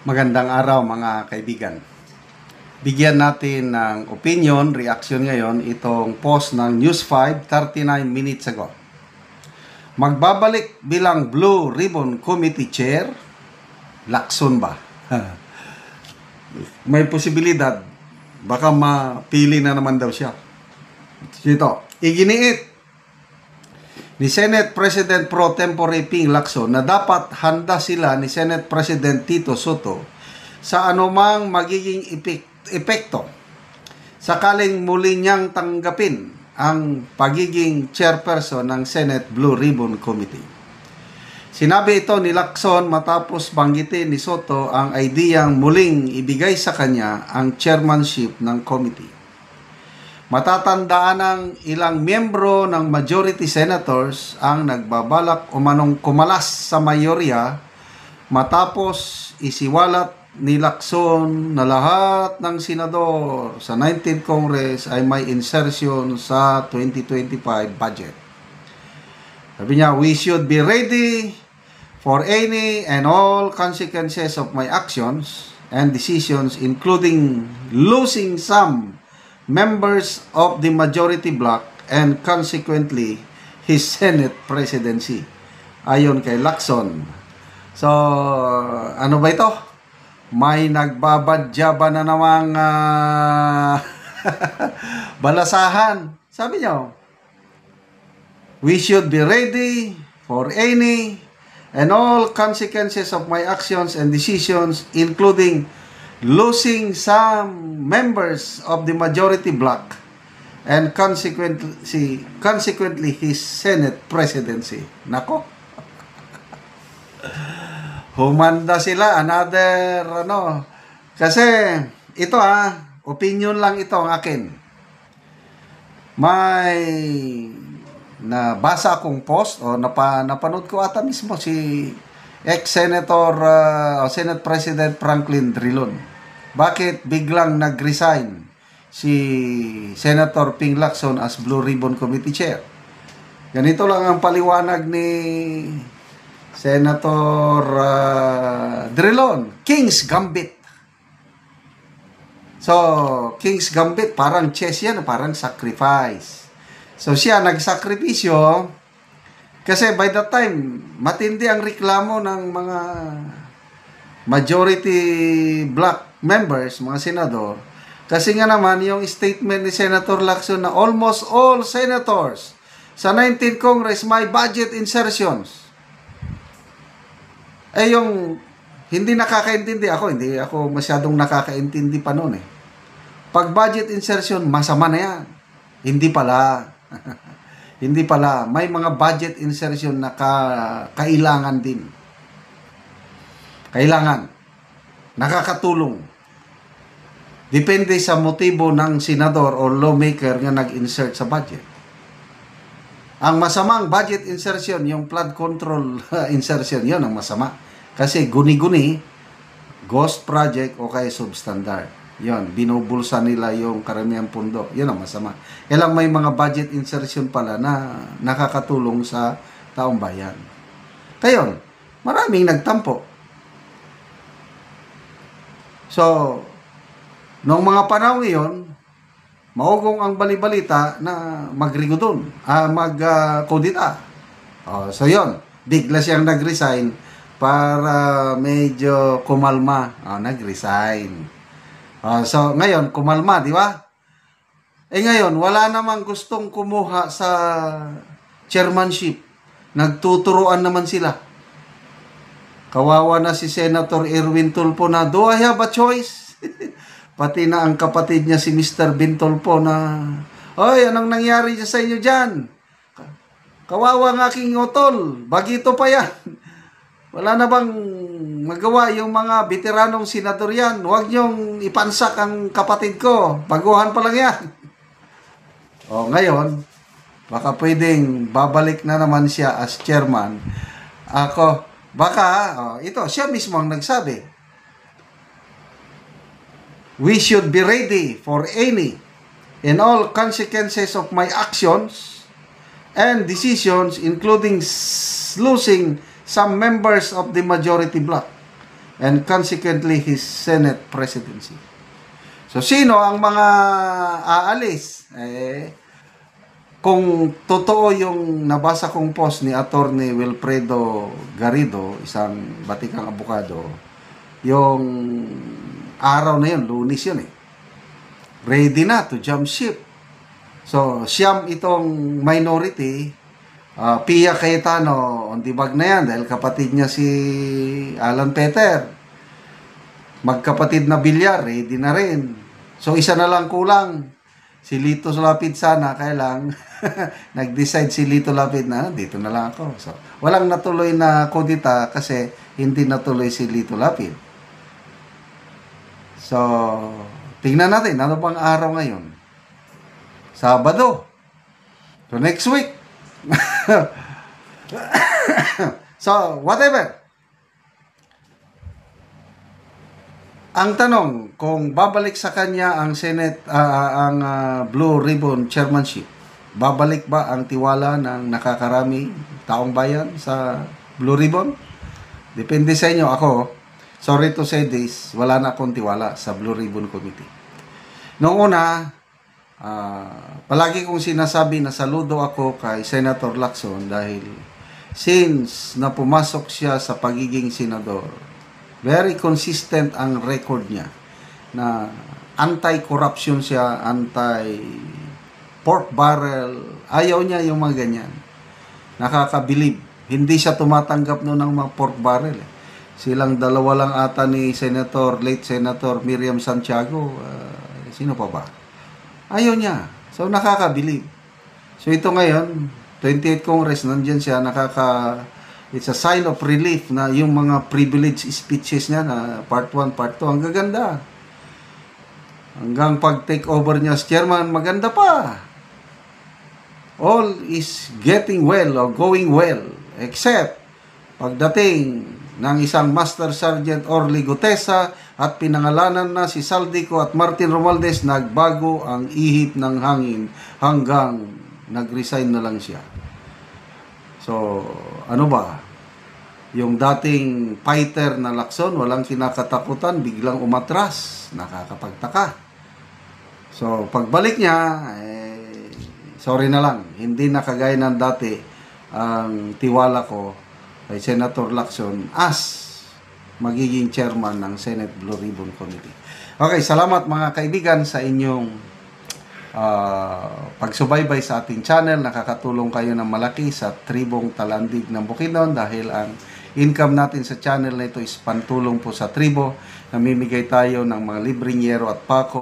Magandang araw mga kaibigan. Bigyan natin ng opinion, reaction ngayon itong post ng News 5 39 minutes ago. Magbabalik bilang Blue Ribbon Committee Chair, Lacson ba? May posibilidad, baka mapili na naman daw siya. Ito, iginiit ni Senate President Pro Tempore Ping Lacson na dapat handa sila ni Senate President Tito Soto sa anumang magiging epekto sakaling muli niyang tanggapin ang pagiging chairperson ng Senate Blue Ribbon Committee. Sinabi ito ni Lacson matapos banggitin ni Soto ang ideyang muling ibigay sa kanya ang chairmanship ng committee. Matatandaan ng ilang miyembro ng majority senators ang nagbabalak umanong kumalas sa mayorya matapos isiwalat ni Lacson na lahat ng senador sa 19th Congress ay may insertion sa 2025 budget. Sabi niya, we should be ready for any and all consequences of my actions and decisions including losing some members of the majority bloc and consequently his Senate presidency. Ayon kay Lacson. So, ano ba ito? May nagbabadya ba na namang balasahan? Sabi niyo, we should be ready for any and all consequences of my actions and decisions including losing some members of the majority bloc and consequently his Senate presidency. Nako. Humanda sila another kasi ito opinion lang ito ang akin. May nabasa akong post o napanood ko ata mismo si ex-senator Senate President Franklin Drilon. Bakit biglang nag-resign si Senator Ping Lacson as Blue Ribbon Committee Chair? Ganito lang ang paliwanag ni Senator Drilon. King's Gambit. So, King's Gambit, parang chess yan, parang sacrifice. So, siya nagsakripisyo kasi by that time, matindi ang reklamo ng mga majority bloc members, mga senador. Kasi nga naman, yung statement ni Senator Lacson na almost all senators sa 19th Congress may budget insertions. Eh yung hindi nakakaintindi hindi ako masyadong nakakaintindi pa noon eh. Pag budget insertion, masama na yan. Hindi pala. Hindi pala. May mga budget insertion na kailangan din. Kailangan. Nakakatulong. Depende sa motibo ng senador o lawmaker nga nag-insert sa budget. Ang masamang budget insertion, yung flood control insertion, yun ang masama. Kasi guni-guni, ghost project o kaya substandard. Yun, binubulsa nila yung karamihang pundo. Yun ang masama. Kailang may mga budget insertion pala na nakakatulong sa taong bayan. Kaya maraming nagtampo. So, noong mga panahon ngayon, maugong ang balibalita na magrigodon, magkodita. So, yun, bigla siyang nag-resign para medyo kumalma. Nag-resign. So, ngayon, kumalma, di ba? Ngayon, wala namang gustong kumuha sa chairmanship. Nagtuturuan naman sila. Kawawa na si Senator Erwin Tulfo na, do I have a choice? Pati na ang kapatid niya si Mr. Bintolpo na, oy, anong nangyari sa inyo dyan? Kawawa ng aking utol. Bagito pa yan. Wala na bang magawa yung mga veteranong senador yan? Huwag niyong ipansak ang kapatid ko. Baguhan pa lang yan. Ngayon, baka pwedeng babalik na naman siya as chairman. Ito, siya mismo ang nagsabi. We should be ready for any and all consequences of my actions and decisions including losing some members of the majority bloc and consequently his Senate presidency. So, sino ang mga aalis? Kung totoo yung nabasa kong post ni Attorney Wilfredo Garrido, isang batikang abogado, yung araw na yun, Lunes yun ready na to jump ship. So, siyam itong minority, Pia Cayetano, on the bag na yan, dahil kapatid niya si Alan Peter. Magkapatid na Villar, ready na rin. So, isa na lang kulang. Si Lito Lapid sana, kaya lang, nag-decide si Lito Lapid na, dito na lang ako. So, walang natuloy na kodita kasi hindi natuloy si Lito Lapid. So, tingnan natin, ano bang araw ngayon? Sabado. So, next week. So, whatever. Ang tanong, kung babalik sa kanya ang Senate, ang Blue Ribbon Chairmanship, babalik ba ang tiwala ng nakakarami taong bayan sa Blue Ribbon? Depende sa inyo. Ako, sorry to say this, wala na akong tiwala sa Blue Ribbon Committee. Noong una, palagi kong sinasabi na saludo ako kay Senator Lacson dahil since na pumasok siya sa pagiging senador, very consistent ang record niya na anti-corruption siya, anti-pork barrel. Ayaw niya yung mga ganyan. Nakakabilib. Hindi siya tumatanggap noon ng mga pork barrel. Silang dalawa lang ata ni late Senator Miriam Santiago. Sino pa ba? Ayaw niya. So, nakakabilib. So, ito ngayon, 28th Congress, nandyan siya, it's a sign of relief na yung mga privilege speeches niya na part 1, part 2, ang gaganda. Hanggang pag-take over niya as chairman, maganda pa. All is getting well or going well, except pagdating ng isang Master Sergeant Orly Gutesa at pinangalanan na si Saldico at Martin Romualdez, nagbago ang ihip ng hangin hanggang nag-resign na lang siya. So, ano ba? Yung dating fighter na Lacson, walang kinakatakutan, biglang umatras. Nakakapagtaka. So, pagbalik niya, sorry na lang, hindi nakagaya ng dati ang tiwala ko kay Senator Lacson as magiging chairman ng Senate Blue Ribbon Committee. Okay, salamat mga kaibigan sa inyong pagsubaybay sa ating channel. Nakakatulong kayo ng malaki sa tribong Talandig ng Bukidnon dahil ang income natin sa channel na ito is pantulong po sa tribo. Namimigay tayo ng mga libreng yero at pako